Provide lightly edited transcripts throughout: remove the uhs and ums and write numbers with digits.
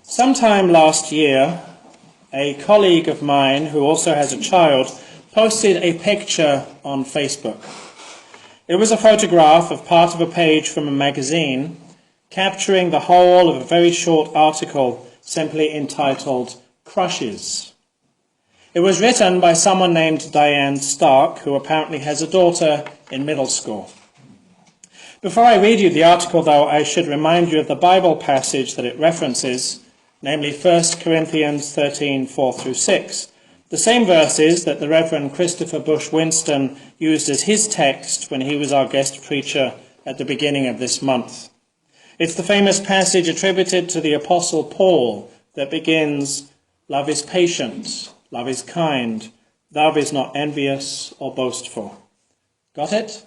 Sometime last year, a colleague of mine who also has a child posted a picture on Facebook. It was a photograph of part of a page from a magazine capturing the whole of a very short article simply entitled Crushes. It was written by someone named Diane Stark, who apparently has a daughter in middle school. Before I read you the article, though, I should remind you of the Bible passage that it references, namely 1 Corinthians 13, 4 through 6, the same verses that the Reverend Christopher Bush Winston used as his text when he was our guest preacher at the beginning of this month. It's the famous passage attributed to the Apostle Paul that begins, "Love is patient, love is kind, love is not envious or boastful." Got it?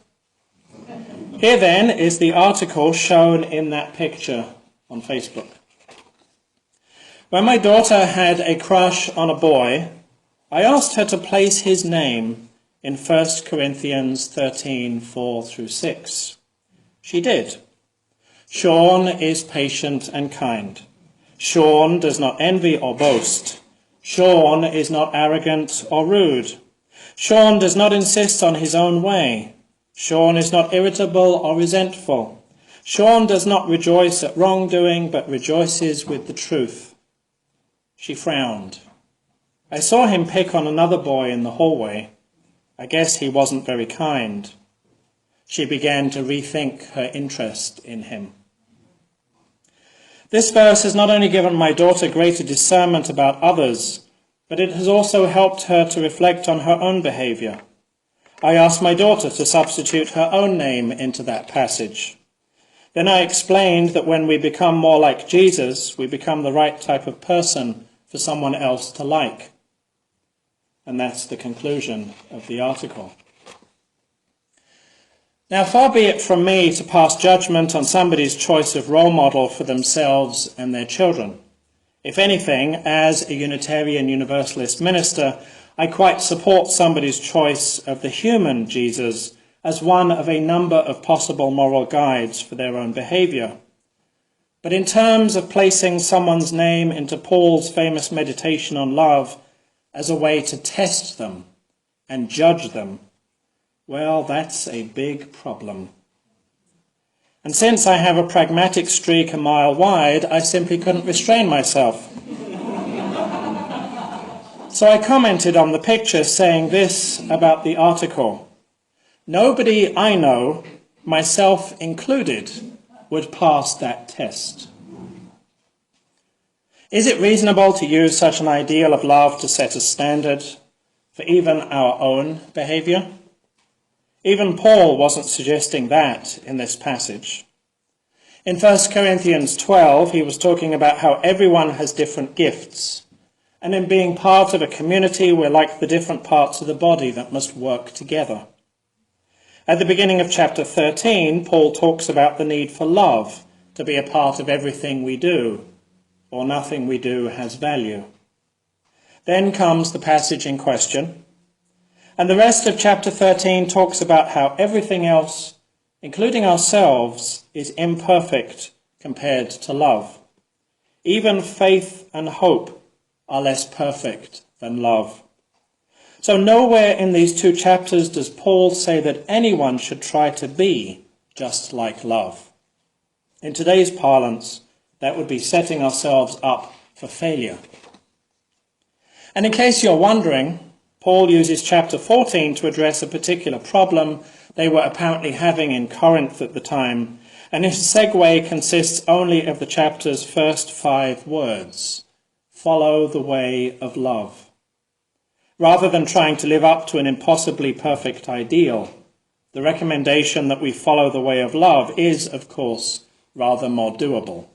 Here then is the article shown in that picture on Facebook. When my daughter had a crush on a boy, I asked her to place his name in 1 Corinthians 13, 4 through 6. She did. Sean is patient and kind. Sean does not envy or boast. Sean is not arrogant or rude. Sean does not insist on his own way. Sean is not irritable or resentful. Sean does not rejoice at wrongdoing, but rejoices with the truth. She frowned. I saw him pick on another boy in the hallway. I guess he wasn't very kind. She began to rethink her interest in him. This verse has not only given my daughter greater discernment about others, but it has also helped her to reflect on her own behavior. I asked my daughter to substitute her own name into that passage. Then I explained that when we become more like Jesus, we become the right type of person for someone else to like. And that's the conclusion of the article. Now, far be it from me to pass judgment on somebody's choice of role model for themselves and their children. If anything, as a Unitarian Universalist minister, I quite support somebody's choice of the human Jesus as one of a number of possible moral guides for their own behavior. But in terms of placing someone's name into Paul's famous meditation on love as a way to test them and judge them, well, that's a big problem. And since I have a pragmatic streak a mile wide, I simply couldn't restrain myself. So I commented on the picture saying this about the article: nobody I know, myself included, would pass that test. Is it reasonable to use such an ideal of love to set a standard for even our own behavior? Even Paul wasn't suggesting that in this passage. In 1 Corinthians 12, he was talking about how everyone has different gifts, and in being part of a community, we're like the different parts of the body that must work together. At the beginning of chapter 13, Paul talks about the need for love to be a part of everything we do, or nothing we do has value. Then comes the passage in question, and the rest of chapter 13 talks about how everything else, including ourselves, is imperfect compared to love. Even faith and hope are less perfect than love. So nowhere in these two chapters does Paul say that anyone should try to be just like love. In today's parlance, that would be setting ourselves up for failure. And in case you're wondering, Paul uses chapter 14 to address a particular problem they were apparently having in Corinth at the time, and his segue consists only of the chapter's first 5 words: follow the way of love. Rather than trying to live up to an impossibly perfect ideal, the recommendation that we follow the way of love is, of course, rather more doable.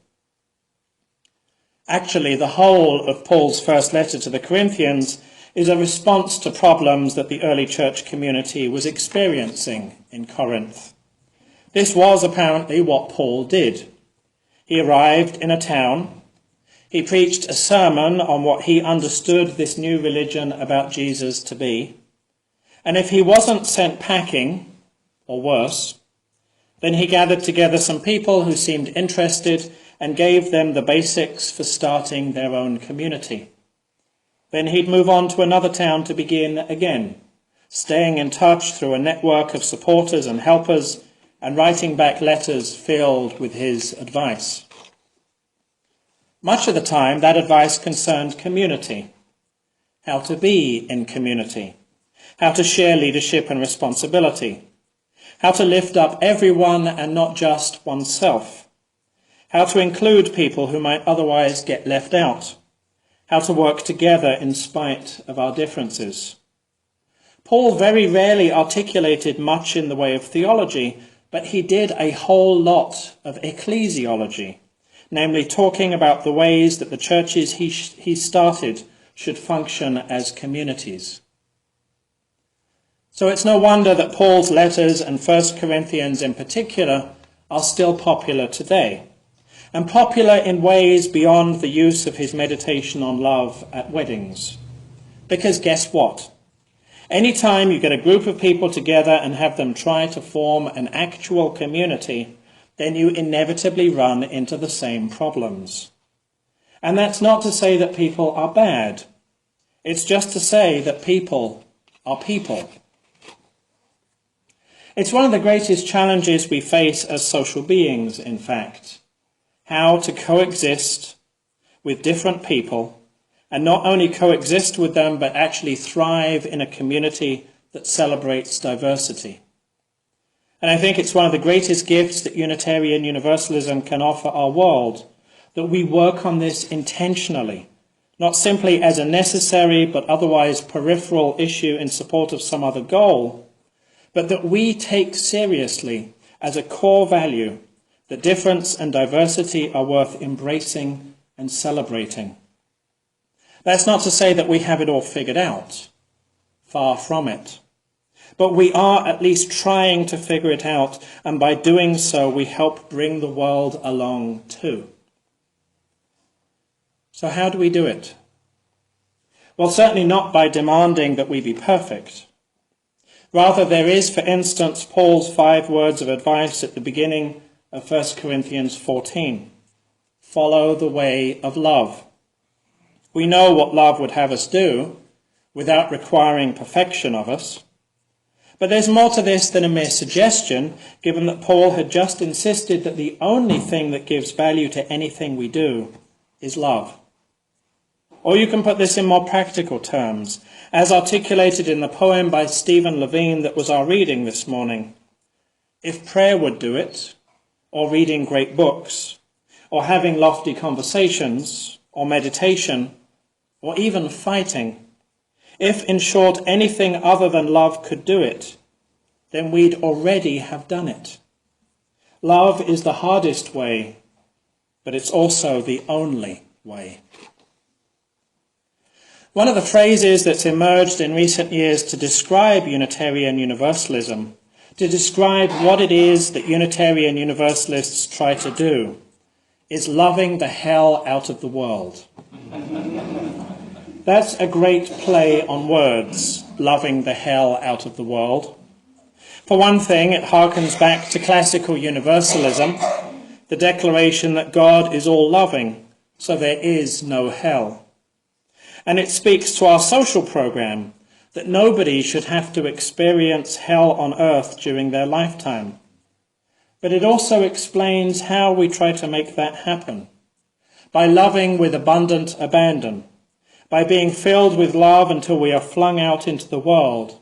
Actually, the whole of Paul's first letter to the Corinthians is a response to problems that the early church community was experiencing in Corinth. This was apparently what Paul did. He arrived in a town. He preached a sermon on what he understood this new religion about Jesus to be. And if he wasn't sent packing, or worse, then he gathered together some people who seemed interested and gave them the basics for starting their own community. Then he'd move on to another town to begin again, staying in touch through a network of supporters and helpers and writing back letters filled with his advice. Much of the time, that advice concerned community, how to be in community, how to share leadership and responsibility, how to lift up everyone and not just oneself, how to include people who might otherwise get left out, how to work together in spite of our differences. Paul very rarely articulated much in the way of theology, but he did a whole lot of ecclesiology, namely talking about the ways that the churches he started should function as communities. So it's no wonder that Paul's letters, and 1 Corinthians in particular, are still popular today, and popular in ways beyond the use of his meditation on love at weddings. Because guess what? Anytime you get a group of people together and have them try to form an actual community, then you inevitably run into the same problems. And that's not to say that people are bad. It's just to say that people are people. It's one of the greatest challenges we face as social beings, in fact, how to coexist with different people, and not only coexist with them, but actually thrive in a community that celebrates diversity. And I think it's one of the greatest gifts that Unitarian Universalism can offer our world, that we work on this intentionally, not simply as a necessary but otherwise peripheral issue in support of some other goal, but that we take seriously as a core value that difference and diversity are worth embracing and celebrating. That's not to say that we have it all figured out. Far from it. But we are at least trying to figure it out, and by doing so, we help bring the world along too. So how do we do it? Well, certainly not by demanding that we be perfect. Rather, there is, for instance, Paul's 5 words of advice at the beginning of 1 Corinthians 14. Follow the way of love. We know what love would have us do, without requiring perfection of us. But there's more to this than a mere suggestion, given that Paul had just insisted that the only thing that gives value to anything we do is love. Or you can put this in more practical terms, as articulated in the poem by Stephen Levine that was our reading this morning. If prayer would do it, or reading great books, or having lofty conversations, or meditation, or even fighting, if, in short, anything other than love could do it, then we'd already have done it. Love is the hardest way, but it's also the only way. One of the phrases that's emerged in recent years to describe Unitarian Universalism, to describe what it is that Unitarian Universalists try to do, is loving the hell out of the world. That's a great play on words, loving the hell out of the world. For one thing, it harkens back to classical universalism, the declaration that God is all-loving, so there is no hell. And it speaks to our social program, that nobody should have to experience hell on earth during their lifetime. But it also explains how we try to make that happen, by loving with abundant abandon, by being filled with love until we are flung out into the world,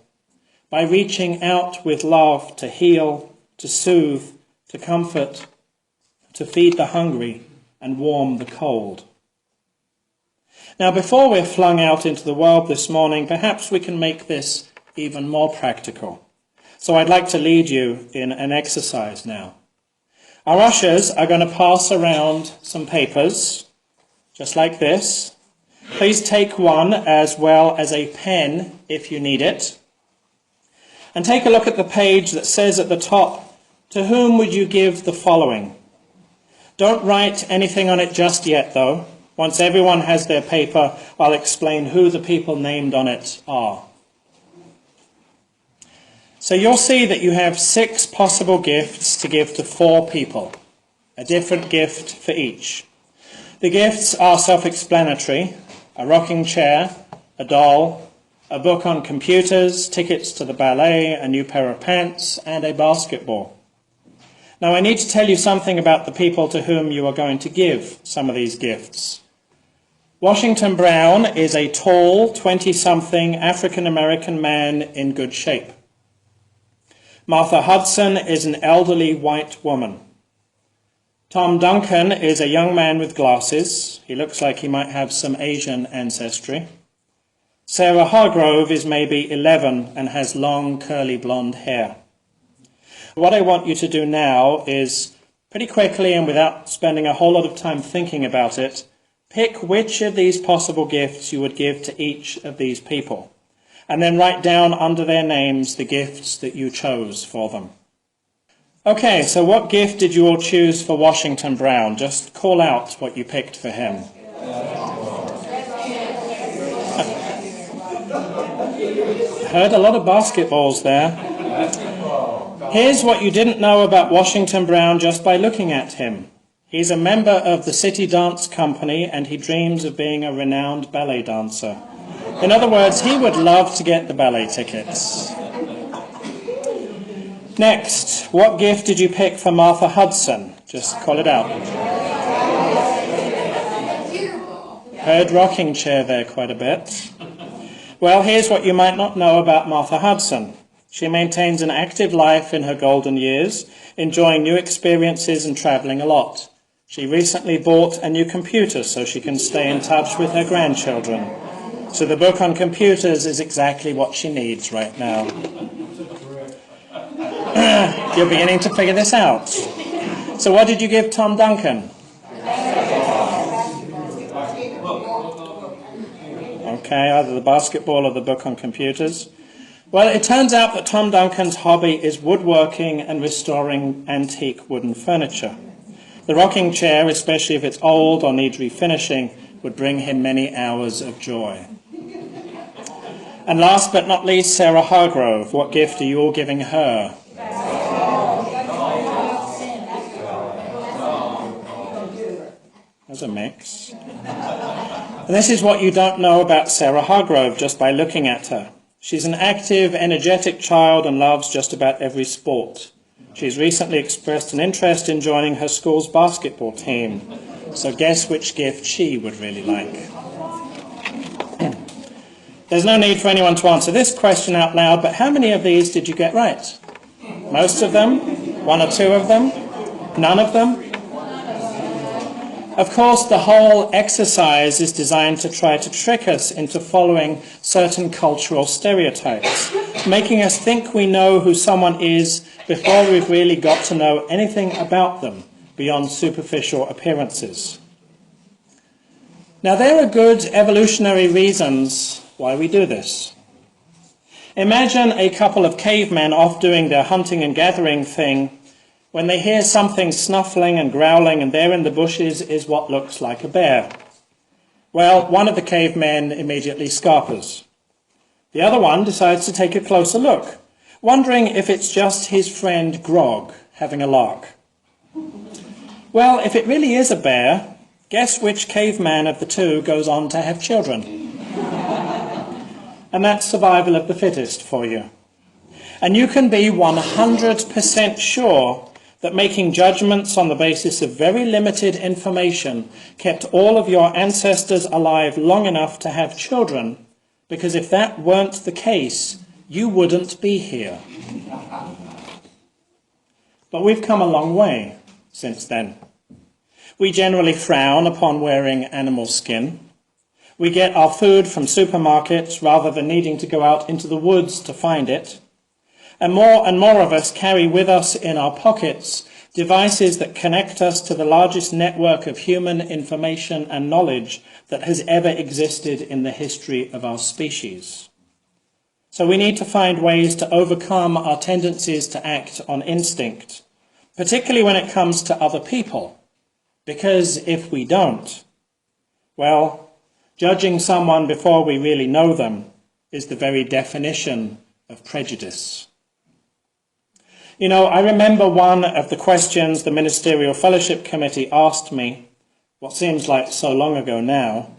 by reaching out with love to heal, to soothe, to comfort, to feed the hungry and warm the cold. Now, before we're flung out into the world this morning, perhaps we can make this even more practical. So I'd like to lead you in an exercise now. Our ushers are going to pass around some papers, just like this. Please take one as well as a pen if you need it. And take a look at the page that says at the top, to whom would you give the following? Don't write anything on it just yet, though. Once everyone has their paper, I'll explain who the people named on it are. So you'll see that you have 6 possible gifts to give to 4 people. a different gift for each. The gifts are self-explanatory: a rocking chair, a doll, a book on computers, tickets to the ballet, a new pair of pants, and a basketball. Now, I need to tell you something about the people to whom you are going to give some of these gifts. Washington Brown is a tall, 20-something African-American man in good shape. Martha Hudson is an elderly white woman. Tom Duncan is a young man with glasses. He looks like he might have some Asian ancestry. Sarah Hargrove is maybe 11 and has long, curly blonde hair. What I want you to do now is, pretty quickly and without spending a whole lot of time thinking about it, pick which of these possible gifts you would give to each of these people, and then write down under their names the gifts that you chose for them. Okay, so what gift did you all choose for Washington Brown? Just call out what you picked for him. Heard a lot of basketballs there. Here's what you didn't know about Washington Brown just by looking at him. He's a member of the City Dance Company, and he dreams of being a renowned ballet dancer. In other words, he would love to get the ballet tickets. Next, what gift did you pick for Martha Hudson? Just call it out. Heard rocking chair there quite a bit. Well, here's what you might not know about Martha Hudson. She maintains an active life in her golden years, enjoying new experiences and traveling a lot. She recently bought a new computer so she can stay in touch with her grandchildren. So the book on computers is exactly what she needs right now. You're beginning to figure this out. So what did you give Tom Duncan? Okay, either the basketball or the book on computers. Well, it turns out that Tom Duncan's hobby is woodworking and restoring antique wooden furniture. The rocking chair, especially if it's old or needs refinishing, would bring him many hours of joy. And last but not least, Sarah Hargrove. What gift are you all giving her? There's a mix. And this is what you don't know about Sarah Hargrove just by looking at her. She's an active, energetic child and loves just about every sport. She's recently expressed an interest in joining her school's basketball team. So guess which gift she would really like. There's no need for anyone to answer this question out loud, but how many of these did you get right? Most of them? One or two of them? None of them? Of course, the whole exercise is designed to try to trick us into following certain cultural stereotypes, making us think we know who someone is before we've really got to know anything about them beyond superficial appearances. Now, there are good evolutionary reasons why we do this. Imagine a couple of cavemen off doing their hunting and gathering thing when they hear something snuffling and growling, and there in the bushes is what looks like a bear. Well, one of the cavemen immediately scarpers. The other one decides to take a closer look, wondering if it's just his friend Grog having a lark. Well, if it really is a bear, guess which caveman of the two goes on to have children? And that's survival of the fittest for you. And you can be 100% sure that making judgments on the basis of very limited information kept all of your ancestors alive long enough to have children, because if that weren't the case, you wouldn't be here. But we've come a long way since then. We generally frown upon wearing animal skin. We get our food from supermarkets rather than needing to go out into the woods to find it. And more of us carry with us in our pockets devices that connect us to the largest network of human information and knowledge that has ever existed in the history of our species. So we need to find ways to overcome our tendencies to act on instinct, particularly when it comes to other people. Because if we don't, well, judging someone before we really know them is the very definition of prejudice. You know, I remember one of the questions the Ministerial Fellowship Committee asked me, what seems like so long ago now.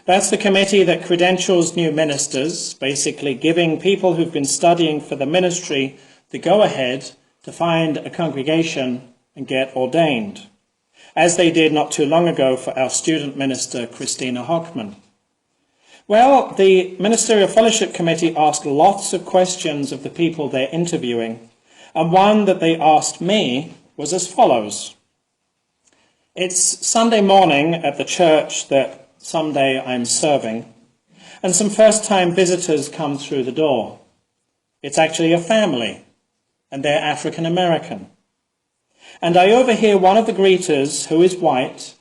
That's the committee that credentials new ministers, basically giving people who've been studying for the ministry the go-ahead to find a congregation and get ordained, as they did not too long ago for our student minister, Christina Hockman. Well, the Ministerial Fellowship Committee asked lots of questions of the people they're interviewing, and one that they asked me was as follows. It's Sunday morning at the church that someday I'm serving, and some first-time visitors come through the door. It's actually a family, and they're African American. And I overhear one of the greeters, who is white,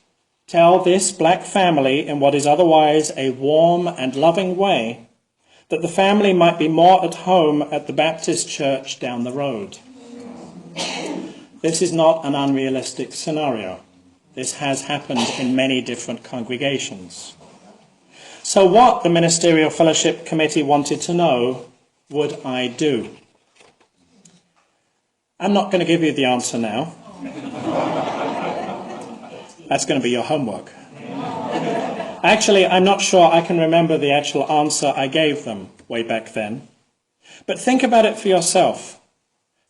tell this black family in what is otherwise a warm and loving way that the family might be more at home at the Baptist church down the road. This is not an unrealistic scenario. This has happened in many different congregations. So what, the Ministerial Fellowship Committee wanted to know, would I do? I'm not going to give you the answer now. That's going to be your homework. Actually, I'm not sure I can remember the actual answer I gave them way back then. But think about it for yourself.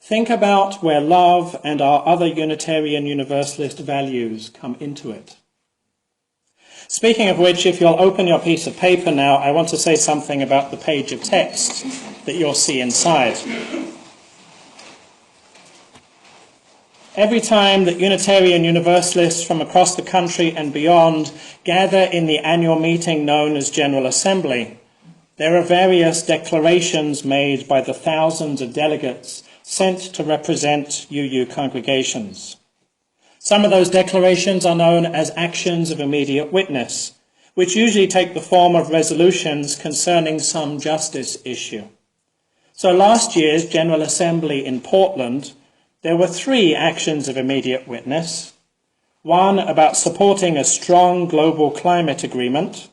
Think about where love and our other Unitarian Universalist values come into it. Speaking of which, if you'll open your piece of paper now, I want to say something about the page of text that you'll see inside. Every time that Unitarian Universalists from across the country and beyond gather in the annual meeting known as General Assembly, there are various declarations made by the thousands of delegates sent to represent UU congregations. Some of those declarations are known as actions of immediate witness, which usually take the form of resolutions concerning some justice issue. So last year's General Assembly in Portland, there were 3 actions of immediate witness. One about supporting a strong global climate agreement,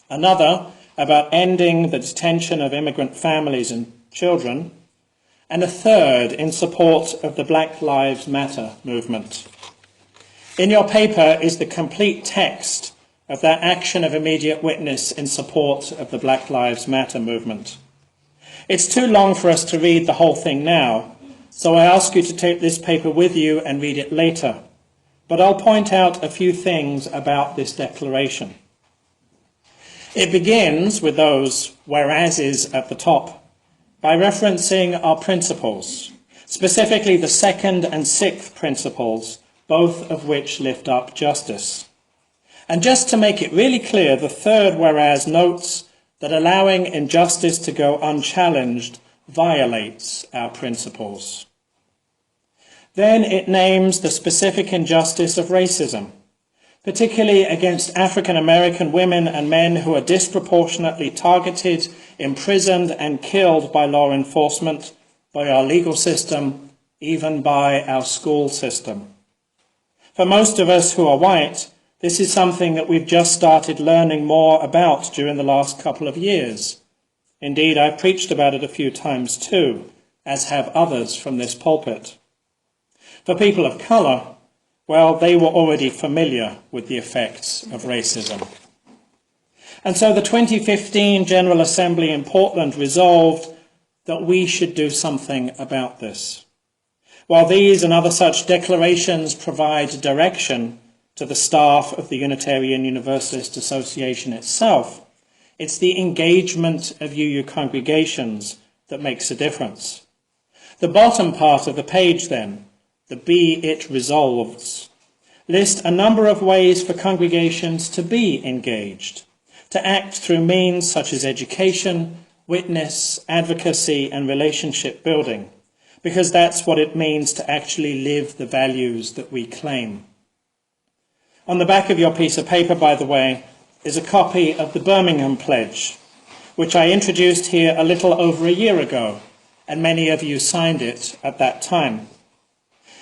another about ending the detention of immigrant families and children, and a third in support of the Black Lives Matter movement. In your paper is the complete text of that action of immediate witness in support of the Black Lives Matter movement. It's too long for us to read the whole thing now, so I ask you to take this paper with you and read it later. But I'll point out a few things about this declaration. It begins with those whereases at the top, by referencing our principles, specifically the 2nd and 6th principles, both of which lift up justice. And just to make it really clear, the 3rd whereas notes that allowing injustice to go unchallenged violates our principles. Then it names the specific injustice of racism, particularly against African American women and men who are disproportionately targeted, imprisoned and killed by law enforcement, by our legal system, even by our school system. For most of us who are white, this is something that we've just started learning more about during the last couple of years. Indeed, I've preached about it a few times too, as have others from this pulpit. For people of colour, well, they were already familiar with the effects of racism. And so the 2015 General Assembly in Portland resolved that we should do something about this. While these and other such declarations provide direction to the staff of the Unitarian Universalist Association itself, it's the engagement of UU congregations that makes a difference. The bottom part of the page then, the Be It Resolves, list a number of ways for congregations to be engaged, to act through means such as education, witness, advocacy and relationship building, because that's what it means to actually live the values that we claim. On the back of your piece of paper, by the way, is a copy of the Birmingham Pledge, which I introduced here a little over a year ago, and many of you signed it at that time.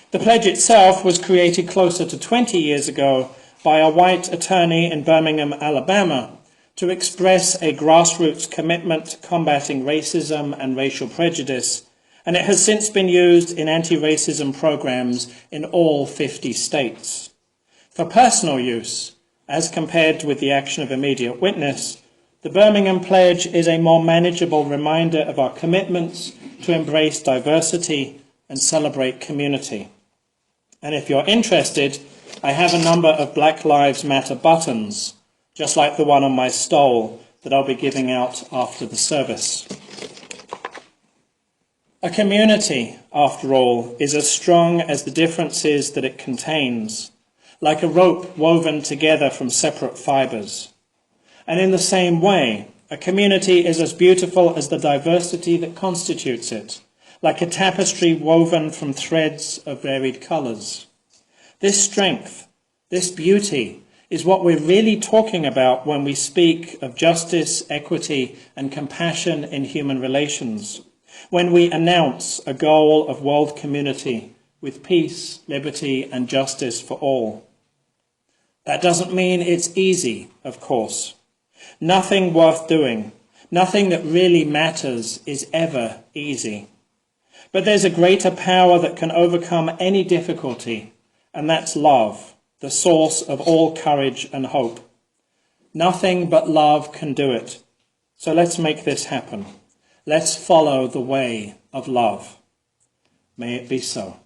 The pledge itself was created closer to 20 years ago by a white attorney in Birmingham, Alabama, to express a grassroots commitment to combating racism and racial prejudice and it has since been used in anti-racism programs in all 50 states. For personal use, as compared with the action of immediate witness, the Birmingham Pledge is a more manageable reminder of our commitments to embrace diversity and celebrate community. And if you're interested, I have a number of Black Lives Matter buttons, just like the one on my stole, that I'll be giving out after the service. A community, after all, is as strong as the differences that it contains, like a rope woven together from separate fibres. And in the same way, a community is as beautiful as the diversity that constitutes it, like a tapestry woven from threads of varied colours. This strength, this beauty, is what we're really talking about when we speak of justice, equity, and compassion in human relations, when we announce a goal of world community with peace, liberty, and justice for all. That doesn't mean it's easy, of course. Nothing worth doing, nothing that really matters is ever easy. But there's a greater power that can overcome any difficulty, and that's love, the source of all courage and hope. Nothing but love can do it. So let's make this happen. Let's follow the way of love. May it be so.